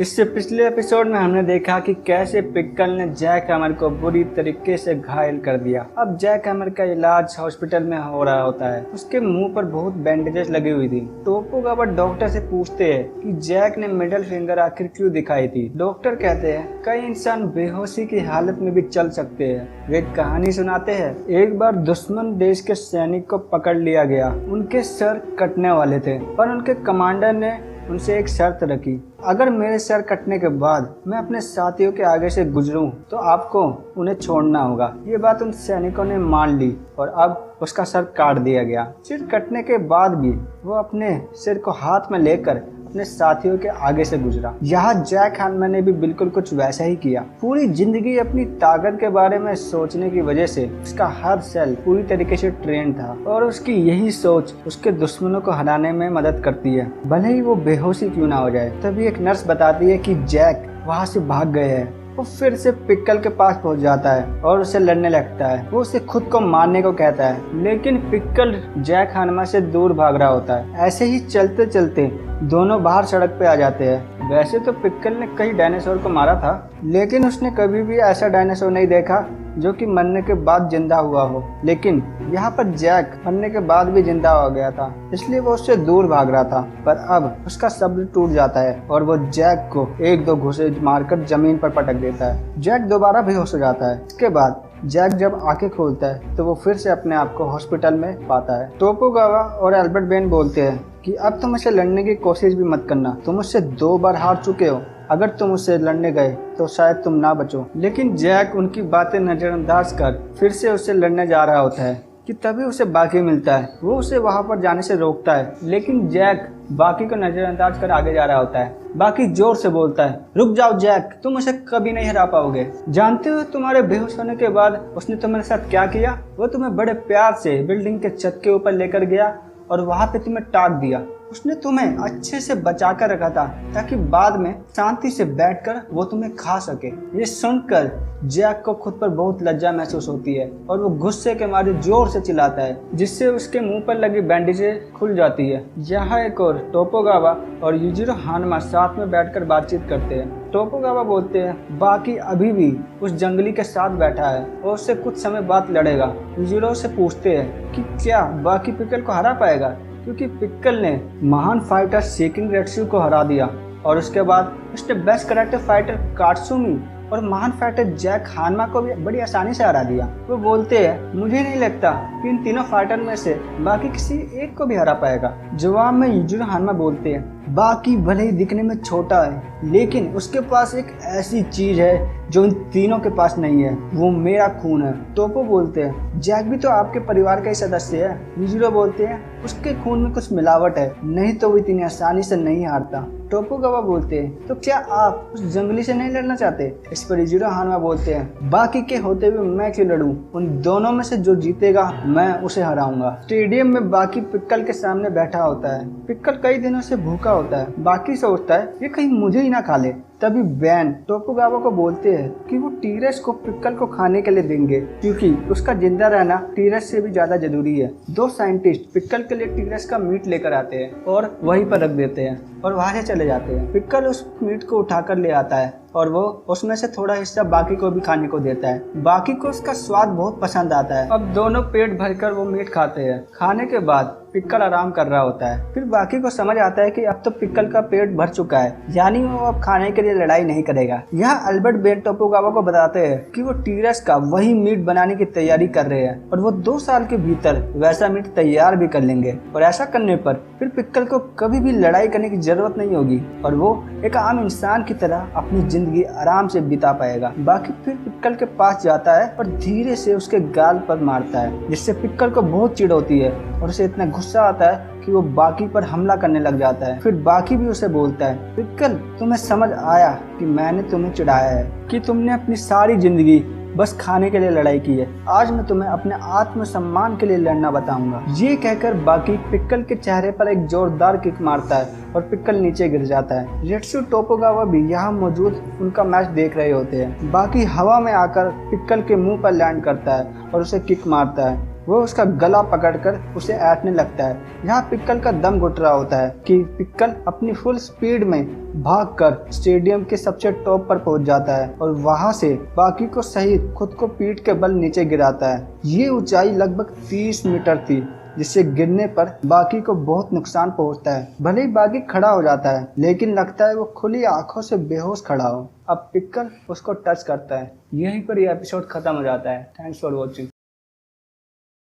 इससे पिछले एपिसोड में हमने देखा कि कैसे पिक्कल ने जैक हैमर को बुरी तरीके से घायल कर दिया। अब जैक हैमर का इलाज हॉस्पिटल में हो रहा होता है। उसके मुंह पर बहुत बैंडेजेस लगी हुई थी। टोपोगावा डॉक्टर से पूछते हैं कि जैक ने मिडिल फिंगर आखिर क्यों दिखाई थी। डॉक्टर कहते हैं कई इंसान बेहोशी की हालत में भी चल सकते हैं। वे कहानी सुनाते हैं एक बार दुश्मन देश के सैनिक को पकड़ लिया गया। उनके सर कटने वाले थे पर उनके कमांडर ने उनसे एक शर्त रखी, अगर मेरे सर कटने के बाद मैं अपने साथियों के आगे से गुजरूं तो आपको उन्हें छोड़ना होगा। ये बात उन सैनिकों ने मान ली और अब उसका सर काट दिया गया। सिर कटने के बाद भी वो अपने सिर को हाथ में लेकर अपने साथियों के आगे से गुजरा। यहाँ जैक हैमर ने भी बिल्कुल कुछ वैसा ही किया। पूरी जिंदगी अपनी ताकत के बारे में सोचने की वजह से उसका हर सेल पूरी तरीके से ट्रेन था और उसकी यही सोच उसके दुश्मनों को हराने में मदद करती है, भले ही वो बेहोशी क्यों ना हो जाए। तभी एक नर्स बताती है कि जैक वहाँ से भाग गए हैं। वो फिर से पिक्कल के पास पहुंच जाता है और उसे लड़ने लगता है। वो उसे खुद को मारने को कहता है, लेकिन पिक्कल जैक हैमर से दूर भाग रहा होता है। ऐसे ही चलते चलते दोनों बाहर सड़क पे आ जाते हैं। वैसे तो पिक्कल ने कई डायनासोर को मारा था, लेकिन उसने कभी भी ऐसा डायनासोर नहीं देखा जो कि मरने के बाद जिंदा हुआ हो। लेकिन यहाँ पर जैक मरने के बाद भी जिंदा हो गया था, इसलिए वो उससे दूर भाग रहा था। पर अब उसका सब्र टूट जाता है और वो जैक को एक दो घुसे मारकर जमीन पर पटक देता है। जैक दोबारा बेहोश हो जाता है। इसके बाद जैक जब आंखें खोलता है तो वो फिर से अपने आप को हॉस्पिटल में पाता है। टोपोगावा और एल्बर्ट बेन बोलते हैं कि अब तुम इसे लड़ने की कोशिश भी मत करना, तुम उससे 2 बार हार चुके हो। अगर तुम उससे लड़ने गए तो शायद तुम ना बचो। लेकिन जैक उनकी बातें नजरअंदाज कर फिर से उससे लड़ने जा रहा होता है कि तभी उसे बाकी मिलता है। वो उसे वहां पर जाने से रोकता है, लेकिन जैक बाकी को नजरअंदाज कर आगे जा रहा होता है। बाकी जोर से बोलता है, रुक जाओ जैक, तुम उसे कभी नहीं हरा पाओगे। जानते हो तुम्हारे बेहोश होने के बाद उसने तुम्हारे साथ क्या किया? वो तुम्हें बड़े प्यार से बिल्डिंग के छत के ऊपर लेकर गया और वहां पे तुम्हें टाक दिया। उसने तुम्हें अच्छे से बचा कर रखा था ताकि बाद में शांति से बैठकर वो तुम्हें खा सके। ये सुनकर जैक को खुद पर बहुत लज्जा महसूस होती है और वो गुस्से के मारे जोर से चिल्लाता है, जिससे उसके मुंह पर लगी बैंडेजें खुल जाती है। यहाँ एक और टोपोगावा और युजिरो हानमा साथ में बैठकर बातचीत करते हैं। टोपोगावा बोलते हैं बाकी अभी भी उस जंगली के साथ बैठा है और उससे कुछ समय बाद लड़ेगा। युजिरो से पूछते हैं कि क्या बाकी पिक्कल को हरा पाएगा, क्योंकि पिक्कल ने महान फाइटर शेकिंग रेट्सू को हरा दिया और उसके बाद उसने बेस्ट कराटे फाइटर कात्सुमी और महान फाइटर जैक हैमर को भी बड़ी आसानी से हरा दिया। वो बोलते हैं मुझे नहीं लगता कि इन तीनों फाइटर में से बाकी किसी एक को भी हरा पाएगा। जवाब में युजिरो हानमा बोलते हैं बाकी भले ही दिखने में छोटा है, लेकिन उसके पास एक ऐसी चीज है जो इन तीनों के पास नहीं है, वो मेरा खून है। टोपो बोलते हैं जैक भी तो आपके परिवार का ही सदस्य है। युजिरो बोलते हैं उसके खून में कुछ मिलावट है, नहीं तो वो इतनी आसानी से नहीं हारता। टोपोगावा बोलते हैं तो क्या आप उस जंगली से नहीं लड़ना चाहते? इस पर युजिरो हानमा बोलते हैं बाकी के होते हुए मैं क्यों लड़ूं, उन दोनों में से जो जीतेगा मैं उसे हराऊंगा। स्टेडियम में बाकी पिक्कल के सामने बैठा होता है। पिक्कल कई दिनों से भूखा होता है। बाकी सोचता है ये कहीं मुझे ही ना खा ले। तभी बैन टोपोगावा को बोलते हैं कि वो टीरेस को पिक्कल को खाने के लिए देंगे, क्योंकि उसका जिंदा रहना टीरेस से भी ज्यादा जरूरी है। 2 साइंटिस्ट पिक्कल के लिए टीरेस का मीट लेकर आते हैं और वहीं पर रख देते हैं और वहां से चले जाते हैं। पिक्कल उस मीट को उठाकर ले आता है और वो उसमें से थोड़ा हिस्सा बाकी को भी खाने को देता है। बाकी को उसका स्वाद बहुत पसंद आता है। अब दोनों पेट भरकर वो मीट खाते हैं। खाने के बाद पिक्कल आराम कर रहा होता है। फिर बाकी को समझ आता है कि अब तो पिक्कल का पेट भर चुका है, यानी वो अब खाने के लिए लड़ाई नहीं करेगा। यहाँ अल्बर्ट बेन टोपोगावा को बताते हैं कि वो टीरेस का वही मीट बनाने की तैयारी कर रहे हैं और वो 2 साल के भीतर वैसा मीट तैयार भी कर लेंगे और ऐसा करने पर फिर पिक्कल को कभी भी लड़ाई करने की जरूरत नहीं होगी और वो एक आम इंसान की तरह अपनी जिंदगी आराम से बिता पाएगा। बाकी फिर पिक्कल के पास जाता है और धीरे से उसके गाल पर मारता है, जिससे पिक्कल को बहुत चिढ़ होती है और उसे इतना गुस्सा आता है कि वो बाकी पर हमला करने लग जाता है। फिर बाकी भी उसे बोलता है पिक्कल तुम्हें समझ आया कि मैंने तुम्हें चिढ़ाया है, कि तुमने अपनी सारी जिंदगी बस खाने के लिए लड़ाई की है। आज मैं तुम्हें अपने आत्मसम्मान के लिए लड़ना बताऊंगा। ये कहकर बाकी पिक्कल के चेहरे पर एक जोरदार किक मारता है और पिक्कल नीचे गिर जाता है। रेट्सू टोपोगावा भी यहाँ मौजूद उनका मैच देख रहे होते हैं। बाकी हवा में आकर पिक्कल के मुंह पर लैंड करता है और उसे किक मारता है। वो उसका गला पकड़कर उसे ऐंठने लगता है। यहाँ पिक्कल का दम घुट रहा होता है कि पिक्कल अपनी फुल स्पीड में भागकर स्टेडियम के सबसे टॉप पर पहुंच जाता है और वहां से बाकी को सहित खुद को पीठ के बल नीचे गिराता है। ये ऊंचाई लगभग 30 मीटर थी, जिससे गिरने पर बाकी को बहुत नुकसान पहुंचता है। भले ही बाकी खड़ा हो जाता है, लेकिन लगता है वो खुली आंखों से बेहोश खड़ा हो। अब पिक्कल उसको टच करता है। यहीं पर यह एपिसोड खत्म हो जाता है। Thanks for watching.